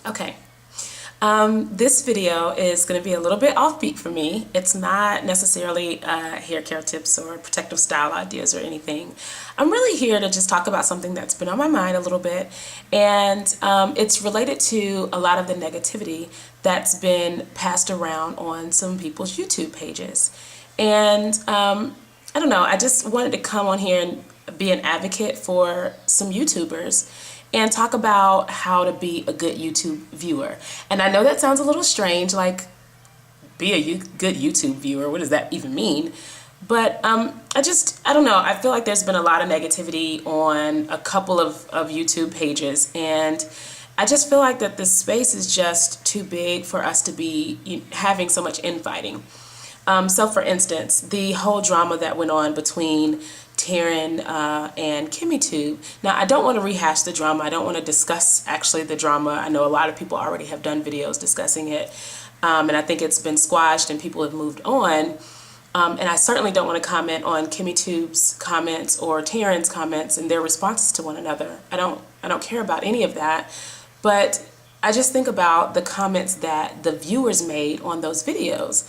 Okay. This video is going to be a little bit offbeat for me. It's not necessarily hair care tips or protective style ideas or anything. I'm really here to just talk about something that's been on my mind a little bit, and it's related to a lot of the negativity that's been passed around on some people's YouTube pages. And I don't know, I just wanted to come on here and be an advocate for some YouTubers and talk about how to be a good YouTube viewer. And I know that sounds a little strange, like be a good YouTube viewer. What does that even mean? But I don't know. I feel like there's been a lot of negativity on a couple of YouTube pages, and I just feel like that this space is just too big for us to be having so much infighting. So for instance, the whole drama that went on between Taryn and KimmyTube. Now, I don't want to rehash the drama. I don't want to discuss actually the drama. I know a lot of people already have done videos discussing it, and I think it's been squashed and people have moved on. And I certainly don't want to comment on KimmyTube's comments or Taryn's comments and their responses to one another. I don't care about any of that. But I just think about the comments that the viewers made on those videos.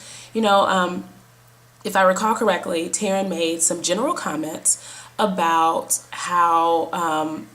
If I recall correctly, Taryn made some general comments about how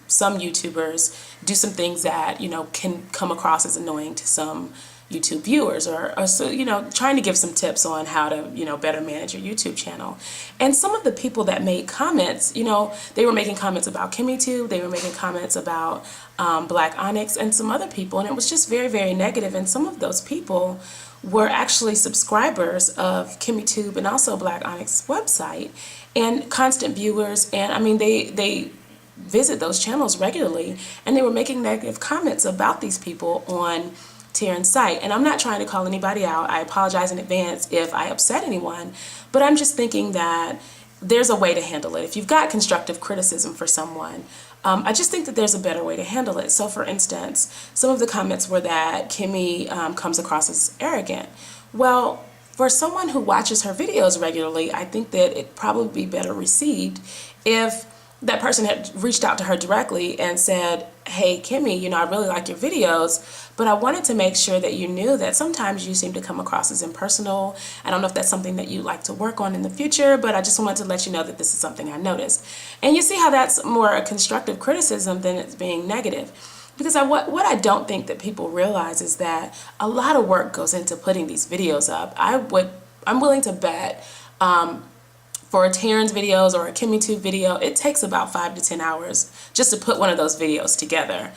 some YouTubers do some things that, can come across as annoying to some YouTube viewers, or so, trying to give some tips on how to, better manage your YouTube channel. And some of the people that made comments, they were making comments about KimmyTube, they were making comments about Black Onyx and some other people, and it was just very, very negative. And some of those people were actually subscribers of KimmyTube and also Black Onyx's website, and constant viewers, and I mean they visit those channels regularly, and they were making negative comments about these people on Taryn's site. And I'm not trying to call anybody out. I apologize in advance if I upset anyone, but I'm just thinking that there's a way to handle it. If you've got constructive criticism for someone, I just think that there's a better way to handle it. So for instance, some of the comments were that Kimmy comes across as arrogant. Well, for someone who watches her videos regularly, I think that it'd probably be better received if that person had reached out to her directly and said, hey, Kimmy, I really like your videos, but I wanted to make sure that you knew that sometimes you seem to come across as impersonal. I don't know if that's something that you'd like to work on in the future, but I just wanted to let you know that this is something I noticed. And you see how that's more a constructive criticism than it's being negative. Because what I don't think that people realize is that a lot of work goes into putting these videos up. I'm willing to bet for a Taryn's videos or a KimmyTube video, it takes about 5 to 10 hours just to put one of those videos together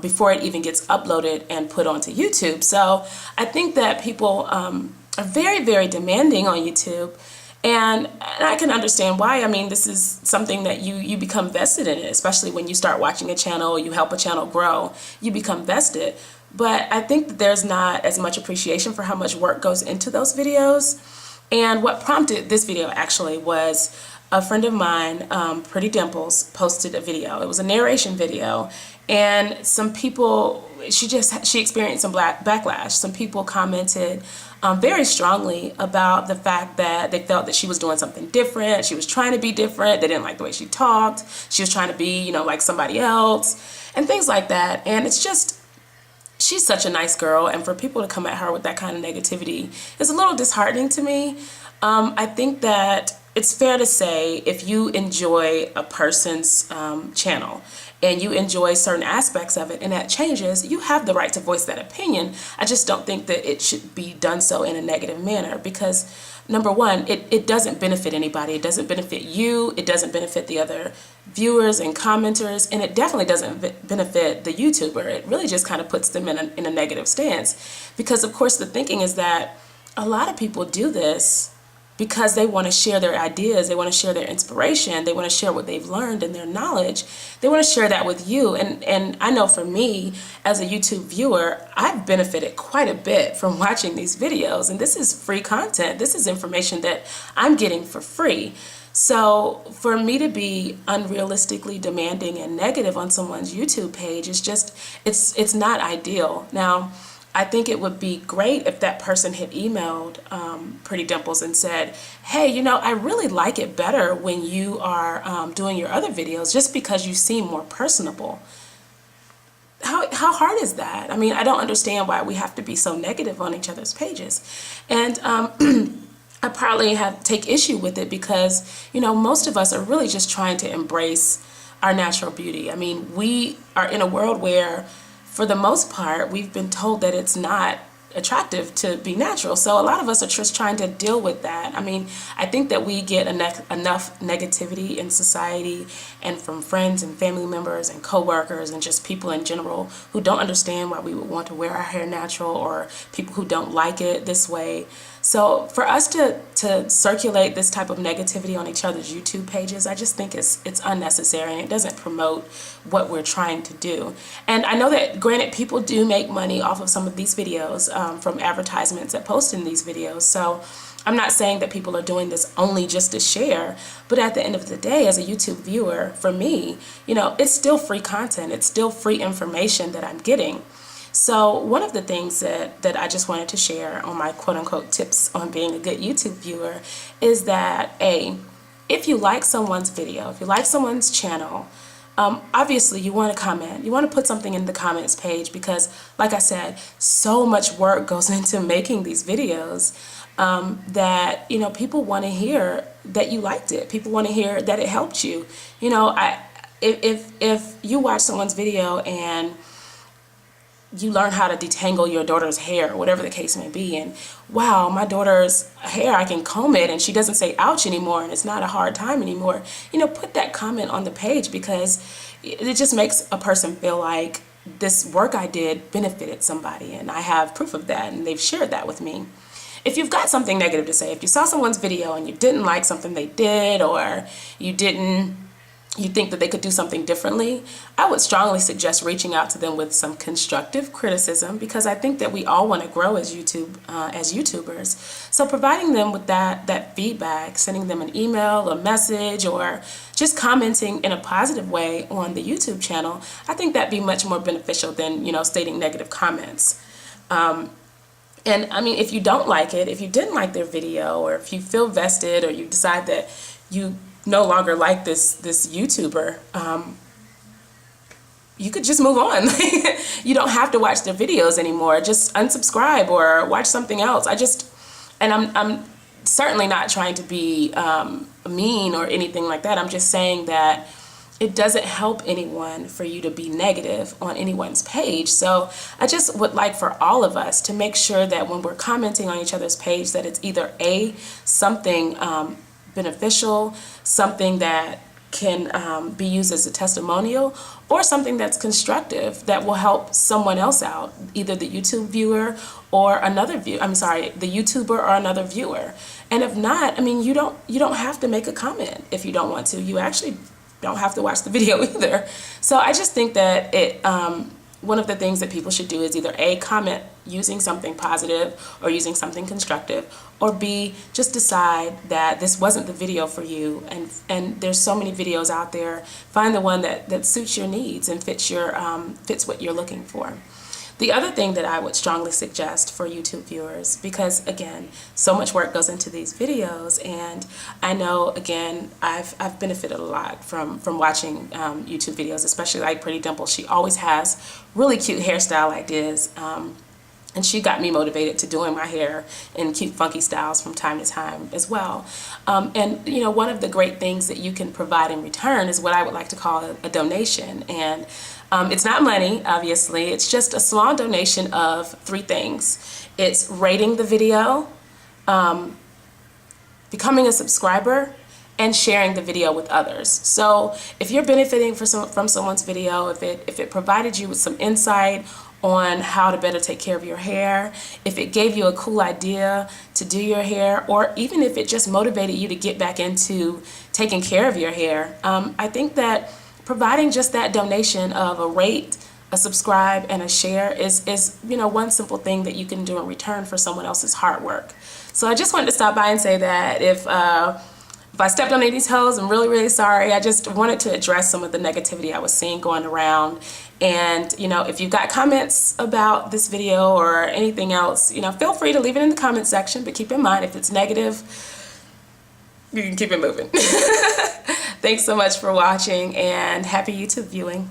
before it even gets uploaded and put onto YouTube. So I think that people are very, very demanding on YouTube, and I can understand why. I mean, this is something that you become vested in it, especially when you start watching a channel, you help a channel grow, you become vested. But I think that there's not as much appreciation for how much work goes into those videos. And what prompted this video actually was a friend of mine, Pretty Dimples, posted a video. It was a narration video, and some people, she experienced some backlash. Some people commented very strongly about the fact that they felt that she was doing something different. She was trying to be different. They didn't like the way she talked. She was trying to be, like somebody else, and things like that. And it's just, she's such a nice girl, and for people to come at her with that kind of negativity is a little disheartening to me. I think that it's fair to say if you enjoy a person's channel and you enjoy certain aspects of it and that changes, you have the right to voice that opinion. I just don't think that it should be done so in a negative manner because, number one, it doesn't benefit anybody. It doesn't benefit you. It doesn't benefit the other viewers and commenters, and it definitely doesn't benefit the YouTuber. It really just kind of puts them in a negative stance because, of course, the thinking is that a lot of people do this because they want to share their ideas, they want to share their inspiration, they want to share what they've learned and their knowledge. They want to share that with you. And I know for me, as a YouTube viewer, I've benefited quite a bit from watching these videos. And this is free content. This is information that I'm getting for free. So for me to be unrealistically demanding and negative on someone's YouTube page is just, it's not ideal. Now, I think it would be great if that person had emailed Pretty Dimples and said, hey, I really like it better when you are doing your other videos just because you seem more personable. how hard is that? I mean, I don't understand why we have to be so negative on each other's pages. And I probably take issue with it because, you know, most of us are really just trying to embrace our natural beauty. I mean, we are in a world where, for the most part, we've been told that it's not attractive to be natural. So a lot of us are just trying to deal with that. I mean, I think that we get enough negativity in society and from friends and family members and coworkers and just people in general who don't understand why we would want to wear our hair natural, or people who don't like it this way. So for us to circulate this type of negativity on each other's YouTube pages, I just think it's unnecessary, and it doesn't promote what we're trying to do. And I know that, granted, people do make money off of some of these videos from advertisements that post in these videos. So I'm not saying that people are doing this only just to share, but at the end of the day, as a YouTube viewer, for me, you know, it's still free content. It's still free information that I'm getting. So one of the things that I just wanted to share on my quote-unquote tips on being a good YouTube viewer is that, if you like someone's video, if you like someone's channel, obviously you want to comment. You want to put something in the comments page because, like I said, so much work goes into making these videos that, you know, people want to hear that you liked it. People want to hear that it helped you. You know, if you watch someone's video and you learn how to detangle your daughter's hair, whatever the case may be, and wow, my daughter's hair, I can comb it and she doesn't say ouch anymore and it's not a hard time anymore, you know, put that comment on the page, because it just makes a person feel like this work I did benefited somebody, and I have proof of that, and they've shared that with me. If you've got something negative to say, if you saw someone's video and you didn't like something they did, or you think that they could do something differently, I would strongly suggest reaching out to them with some constructive criticism, because I think that we all want to grow as YouTubers. So providing them with that feedback, sending them an email, a message, or just commenting in a positive way on the YouTube channel, I think that'd be much more beneficial than, you know, stating negative comments. And I mean, if you don't like it, if you didn't like their video, or if you feel vested, or you decide that you no longer like this YouTuber, you could just move on. You don't have to watch their videos anymore. Just unsubscribe or watch something else. I'm certainly not trying to be mean or anything like that. I'm just saying that it doesn't help anyone for you to be negative on anyone's page. So I just would like for all of us to make sure that when we're commenting on each other's page, that it's either something beneficial, something that can be used as a testimonial, or something that's constructive that will help someone else out, either the YouTube viewer or another the YouTuber or another viewer. And if not, I mean, you don't have to make a comment if you don't want to. You actually don't have to watch the video either. So I just think that one of the things that people should do is either A, comment using something positive or using something constructive, or B, just decide that this wasn't the video for you, and there's so many videos out there. Find the one that suits your needs and fits what you're looking for. The other thing that I would strongly suggest for YouTube viewers, because again, so much work goes into these videos, and I know, again, I've benefited a lot from watching YouTube videos, especially like Pretty Dimple. She always has really cute hairstyle ideas, and she got me motivated to doing my hair in cute, funky styles from time to time as well. And you know, one of the great things that you can provide in return is what I would like to call a donation. And it's not money, obviously. It's just a small donation of 3 things. It's rating the video, becoming a subscriber, and sharing the video with others. So if you're benefiting from someone's video, if it provided you with some insight on how to better take care of your hair, if it gave you a cool idea to do your hair, or even if it just motivated you to get back into taking care of your hair, I think that providing just that donation of a rate, a subscribe, and a share is you know, one simple thing that you can do in return for someone else's hard work. So I just wanted to stop by and say that if I stepped on any toes, I'm really, really sorry. I just wanted to address some of the negativity I was seeing going around. And, you know, if you've got comments about this video or anything else, you know, feel free to leave it in the comment section. But keep in mind, if it's negative, you can keep it moving. Thanks so much for watching, and happy YouTube viewing.